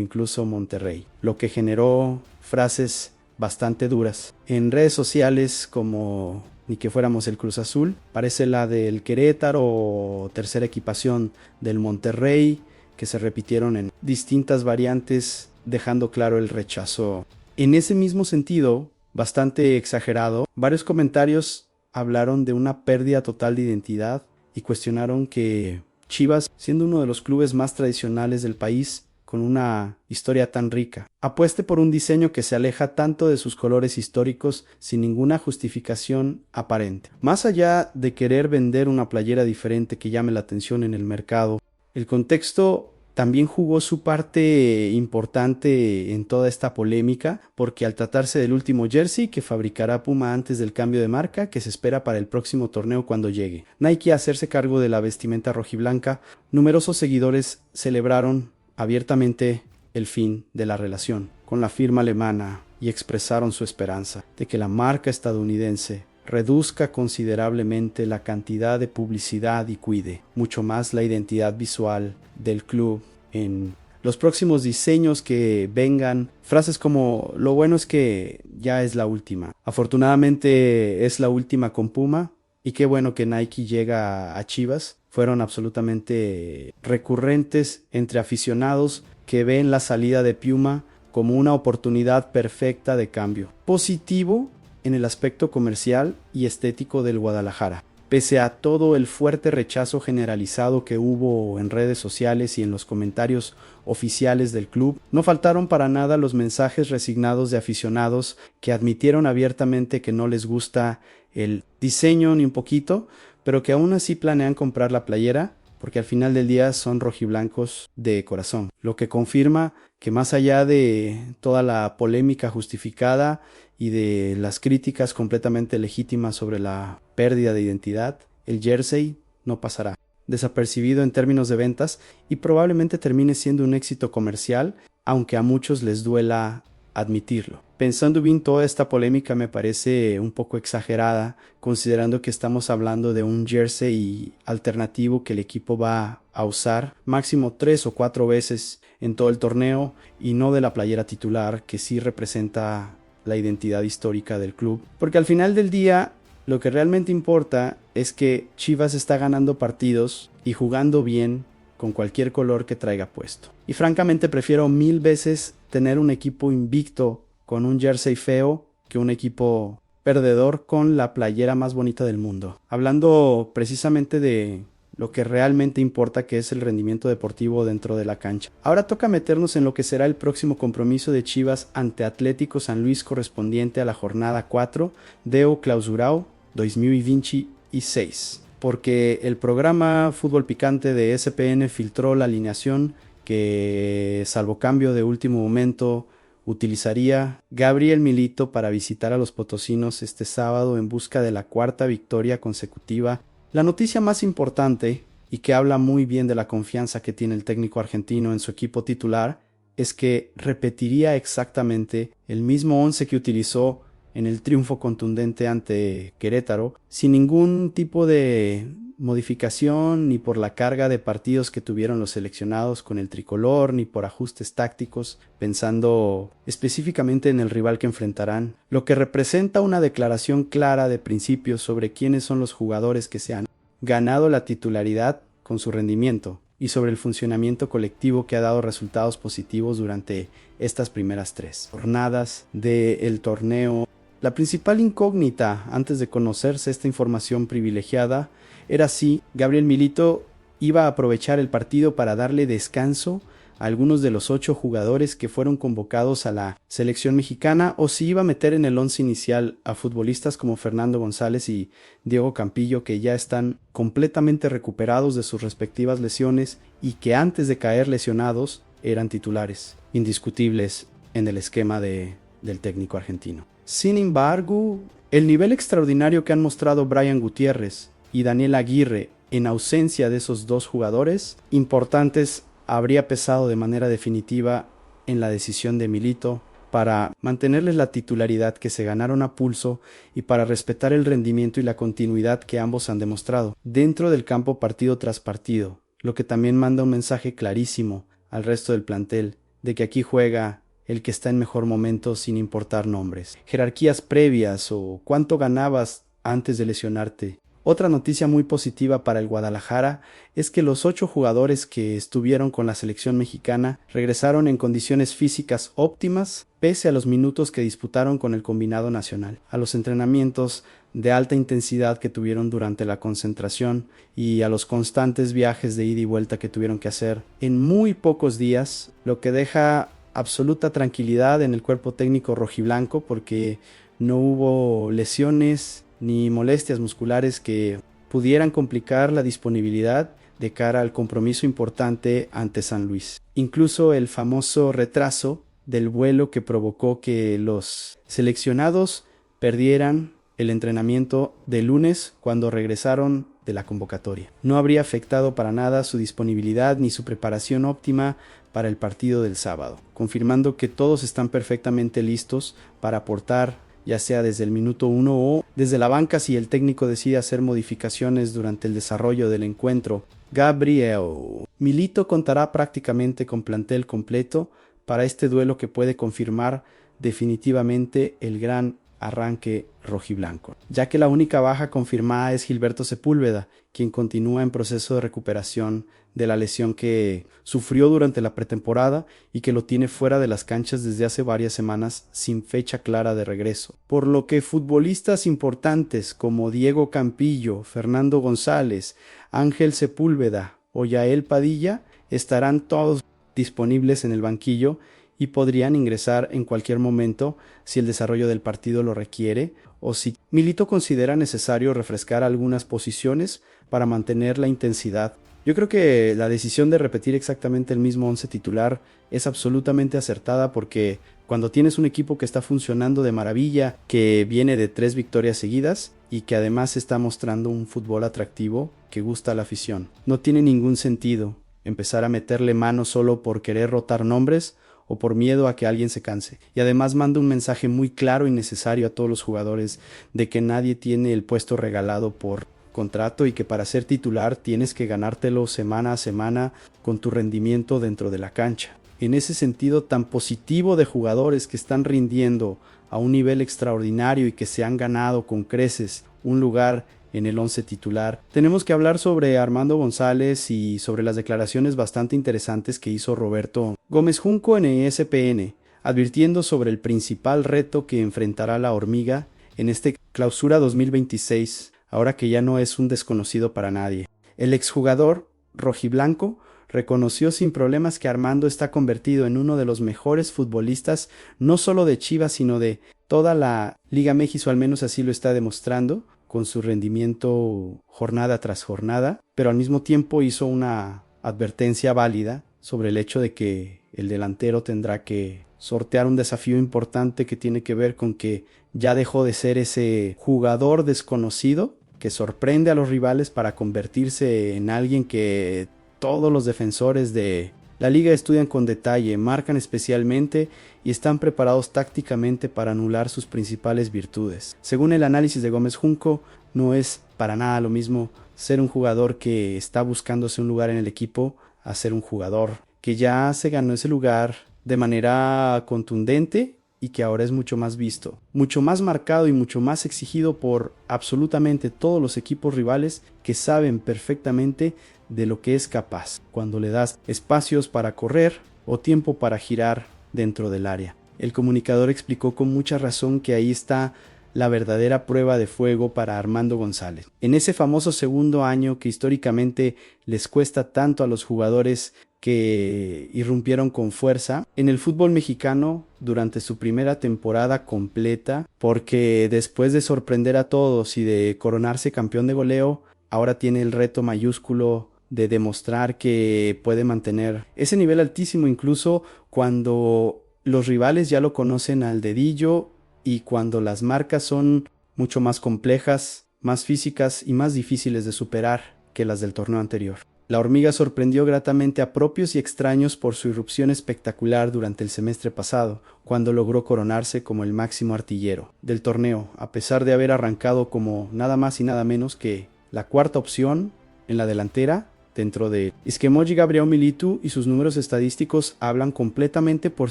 J: incluso Monterrey, lo que generó frases bastante duras en redes sociales como ni que fuéramos el Cruz Azul, parece la del Querétaro o tercera equipación del Monterrey, que se repitieron en distintas variantes, dejando claro el rechazo. En ese mismo sentido, bastante exagerado, varios comentarios hablaron de una pérdida total de identidad y cuestionaron que Chivas, siendo uno de los clubes más tradicionales del país, con una historia tan rica, apueste por un diseño que se aleja tanto de sus colores históricos sin ninguna justificación aparente. Más allá de querer vender una playera diferente que llame la atención en el mercado, el contexto también jugó su parte importante en toda esta polémica, porque al tratarse del último jersey que fabricará Puma antes del cambio de marca que se espera para el próximo torneo cuando llegue, Nike a hacerse cargo de la vestimenta rojiblanca, numerosos seguidores celebraron abiertamente el fin de la relación con la firma alemana y expresaron su esperanza de que la marca estadounidense reduzca considerablemente la cantidad de publicidad y cuide mucho más la identidad visual del club en los próximos diseños que vengan. Frases como: lo bueno es que ya es la última, afortunadamente es la última con Puma, y qué bueno que Nike llega a Chivas, fueron absolutamente recurrentes entre aficionados que ven la salida de Puma como una oportunidad perfecta de cambio positivo en el aspecto comercial y estético del Guadalajara. Pese a todo el fuerte rechazo generalizado que hubo en redes sociales y en los comentarios oficiales del club, no faltaron para nada los mensajes resignados de aficionados que admitieron abiertamente que no les gusta el diseño ni un poquito, pero que aún así planean comprar la playera porque al final del día son rojiblancos de corazón, lo que confirma que más allá de toda la polémica justificada y de las críticas completamente legítimas sobre la pérdida de identidad, el jersey no pasará desapercibido en términos de ventas y probablemente termine siendo un éxito comercial, aunque a muchos les duela admitirlo. Pensando bien, toda esta polémica me parece un poco exagerada, considerando que estamos hablando de un jersey alternativo que el equipo va a usar máximo 3 o 4 veces en todo el torneo, y no de la playera titular, que sí representa la identidad histórica del club. Porque al final del día, lo que realmente importa es que Chivas está ganando partidos y jugando bien con cualquier color que traiga puesto. Y francamente prefiero 1000 veces tener un equipo invicto con un jersey feo que un equipo perdedor con la playera más bonita del mundo. Hablando precisamente de lo que realmente importa, que es el rendimiento deportivo dentro de la cancha. Ahora toca meternos en lo que será el próximo compromiso de Chivas ante Atlético San Luis, correspondiente a la jornada 4 de Clausurao 2026. Porque el programa Fútbol Picante de ESPN filtró la alineación que, salvo cambio de último momento, utilizaría Gabriel Milito para visitar a los potosinos este sábado en busca de la 4ª victoria consecutiva. La noticia más importante, y que habla muy bien de la confianza que tiene el técnico argentino en su equipo titular, es que repetiría exactamente el mismo 11 que utilizó en el triunfo contundente ante Querétaro, sin ningún tipo de modificación, ni por la carga de partidos que tuvieron los seleccionados con el tricolor, ni por ajustes tácticos, pensando específicamente en el rival que enfrentarán, lo que representa una declaración clara de principios sobre quiénes son los jugadores que se han ganado la titularidad con su rendimiento y sobre el funcionamiento colectivo que ha dado resultados positivos durante estas primeras 3 jornadas del torneo. La principal incógnita antes de conocerse esta información privilegiada era si Gabriel Milito iba a aprovechar el partido para darle descanso a algunos de los 8 jugadores que fueron convocados a la selección mexicana, o si iba a meter en el once inicial a futbolistas como Fernando González y Diego Campillo, que ya están completamente recuperados de sus respectivas lesiones y que antes de caer lesionados eran titulares indiscutibles en el esquema del técnico argentino. Sin embargo, el nivel extraordinario que han mostrado Brian Gutiérrez y Daniel Aguirre en ausencia de esos 2 jugadores importantes habría pesado de manera definitiva en la decisión de Milito para mantenerles la titularidad que se ganaron a pulso y para respetar el rendimiento y la continuidad que ambos han demostrado dentro del campo partido tras partido, lo que también manda un mensaje clarísimo al resto del plantel de que aquí juega el que está en mejor momento sin importar nombres, jerarquías previas o cuánto ganabas antes de lesionarte. Otra noticia muy positiva para el Guadalajara es que los 8 jugadores que estuvieron con la selección mexicana regresaron en condiciones físicas óptimas pese a los minutos que disputaron con el combinado nacional, a los entrenamientos de alta intensidad que tuvieron durante la concentración y a los constantes viajes de ida y vuelta que tuvieron que hacer en muy pocos días, lo que deja absoluta tranquilidad en el cuerpo técnico rojiblanco porque no hubo lesiones ni molestias musculares que pudieran complicar la disponibilidad de cara al compromiso importante ante San Luis. Incluso el famoso retraso del vuelo que provocó que los seleccionados perdieran el entrenamiento de lunes cuando regresaron de la convocatoria. No habría afectado para nada su disponibilidad ni su preparación óptima para el partido del sábado, confirmando que todos están perfectamente listos para aportar, ya sea desde el minuto 1 o desde la banca si el técnico decide hacer modificaciones durante el desarrollo del encuentro. Gabriel Milito contará prácticamente con plantel completo para este duelo que puede confirmar definitivamente el gran arranque rojiblanco, ya que la única baja confirmada es Gilberto Sepúlveda, quien continúa en proceso de recuperación de la lesión que sufrió durante la pretemporada y que lo tiene fuera de las canchas desde hace varias semanas sin fecha clara de regreso, por lo que futbolistas importantes como Diego Campillo, Fernando González, Ángel Sepúlveda o Yael Padilla estarán todos disponibles en el banquillo y podrían ingresar en cualquier momento si el desarrollo del partido lo requiere o si Milito considera necesario refrescar algunas posiciones para mantener la intensidad. Yo creo que la decisión de repetir exactamente el mismo 11 titular es absolutamente acertada porque cuando tienes un equipo que está funcionando de maravilla, que viene de 3 victorias seguidas y que además está mostrando un fútbol atractivo que gusta a la afición, no tiene ningún sentido empezar a meterle mano solo por querer rotar nombres o por miedo a que alguien se canse. Y además manda un mensaje muy claro y necesario a todos los jugadores de que nadie tiene el puesto regalado por contrato y que para ser titular tienes que ganártelo semana a semana con tu rendimiento dentro de la cancha. En ese sentido tan positivo de jugadores que están rindiendo a un nivel extraordinario y que se han ganado con creces un lugar en el 11 titular, tenemos que hablar sobre Armando González y sobre las declaraciones bastante interesantes que hizo Roberto Gómez Junco en ESPN, advirtiendo sobre el principal reto que enfrentará la Hormiga en este Clausura 2026, ahora que ya no es un desconocido para nadie. El exjugador rojiblanco reconoció sin problemas que Armando está convertido en uno de los mejores futbolistas, no solo de Chivas, sino de toda la Liga MX, o al menos así lo está demostrando, con su rendimiento jornada tras jornada, pero al mismo tiempo hizo una advertencia válida sobre el hecho de que el delantero tendrá que sortear un desafío importante que tiene que ver con que ya dejó de ser ese jugador desconocido que sorprende a los rivales para convertirse en alguien que todos los defensores de La liga estudian con detalle, marcan especialmente y están preparados tácticamente para anular sus principales virtudes. Según el análisis de Gómez Junco, no es para nada lo mismo ser un jugador que está buscándose un lugar en el equipo a ser un jugador que ya se ganó ese lugar de manera contundente y que ahora es mucho más visto, mucho más marcado y mucho más exigido por absolutamente todos los equipos rivales que saben perfectamente de lo que es capaz cuando le das espacios para correr o tiempo para girar dentro del área. El comunicador explicó con mucha razón que ahí está la verdadera prueba de fuego para Armando González. En ese famoso segundo año que históricamente les cuesta tanto a los jugadores que irrumpieron con fuerza en el fútbol mexicano durante su primera temporada completa, porque después de sorprender a todos y de coronarse campeón de goleo, ahora tiene el reto mayúsculo de demostrar que puede mantener ese nivel altísimo incluso cuando los rivales ya lo conocen al dedillo y cuando las marcas son mucho más complejas, más físicas y más difíciles de superar que las del torneo anterior. La hormiga sorprendió gratamente a propios y extraños por su irrupción espectacular durante el semestre pasado, cuando logró coronarse como el máximo artillero del torneo, a pesar de haber arrancado como nada más y nada menos que la cuarta opción en la delantera dentro de Esquemoji Gabriel Milito, y sus números estadísticos hablan completamente por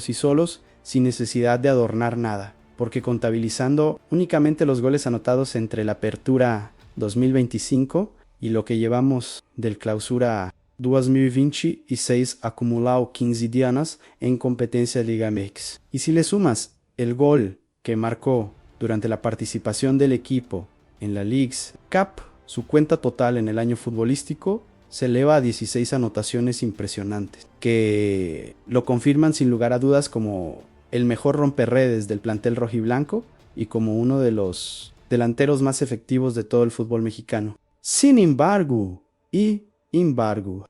J: sí solos sin necesidad de adornar nada, porque contabilizando únicamente los goles anotados entre la apertura 2025 y lo que llevamos del clausura 2020 y 6 acumulado 15 días en competencia de Liga MX. Y si le sumas el gol que marcó durante la participación del equipo en la Leagues Cup, su cuenta total en el año futbolístico se eleva a 16 anotaciones impresionantes, que lo confirman sin lugar a dudas como el mejor romperredes del plantel rojiblanco y como uno de los delanteros más efectivos de todo el fútbol mexicano. Sin embargo,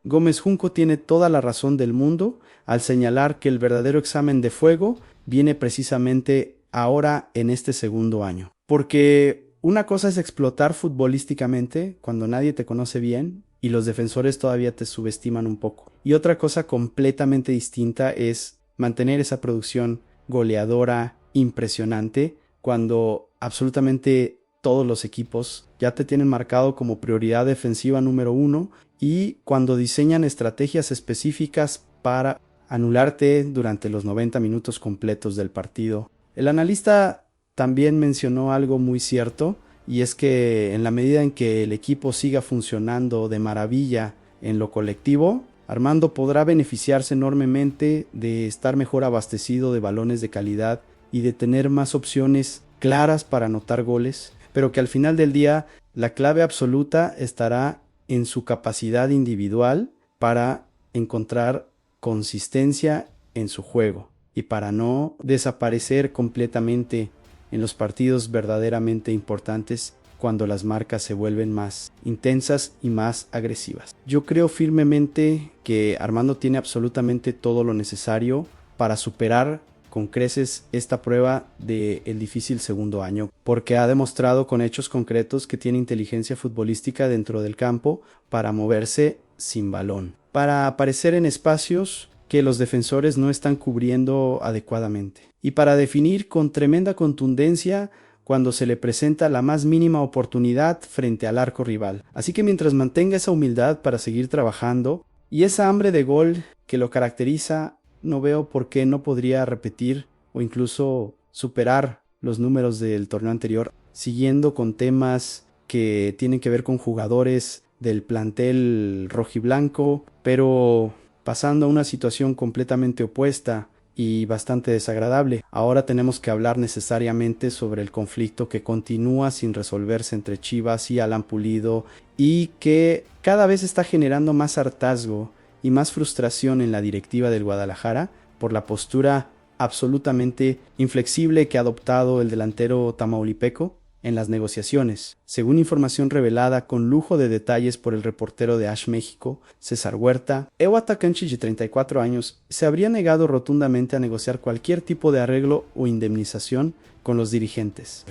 J: Gómez Junco tiene toda la razón del mundo al señalar que el verdadero examen de fuego viene precisamente ahora en este segundo año. Porque una cosa es explotar futbolísticamente cuando nadie te conoce bien y los defensores todavía te subestiman un poco. Y otra cosa completamente distinta es mantener esa producción goleadora impresionante cuando absolutamente todos los equipos ya te tienen marcado como prioridad defensiva número 1 y cuando diseñan estrategias específicas para anularte durante los 90 minutos completos del partido. El analista también mencionó algo muy cierto, y es que en la medida en que el equipo siga funcionando de maravilla en lo colectivo, Armando podrá beneficiarse enormemente de estar mejor abastecido de balones de calidad y de tener más opciones claras para anotar goles, pero que al final del día la clave absoluta estará en su capacidad individual para encontrar consistencia en su juego y para no desaparecer completamente en los partidos verdaderamente importantes cuando las marcas se vuelven más intensas y más agresivas. Yo creo firmemente que Armando tiene absolutamente todo lo necesario para superar con creces esta prueba del difícil segundo año, porque ha demostrado con hechos concretos que tiene inteligencia futbolística dentro del campo para moverse sin balón, para aparecer en espacios que los defensores no están cubriendo adecuadamente y para definir con tremenda contundencia cuando se le presenta la más mínima oportunidad frente al arco rival. Así que mientras mantenga esa humildad para seguir trabajando y esa hambre de gol que lo caracteriza, no veo por qué no podría repetir o incluso superar los números del torneo anterior, siguiendo con temas que tienen que ver con jugadores del plantel rojiblanco, pero pasando a una situación completamente opuesta y bastante desagradable. Ahora tenemos que hablar necesariamente sobre el conflicto que continúa sin resolverse entre Chivas y Alan Pulido y que cada vez está generando más hartazgo y más frustración en la directiva del Guadalajara por la postura absolutamente inflexible que ha adoptado el delantero tamaulipeco en las negociaciones. Según información revelada con lujo de detalles por el reportero de ASH México, César Huerta, el atacante de 34 años se habría negado rotundamente a negociar cualquier tipo de arreglo o indemnización con los dirigentes.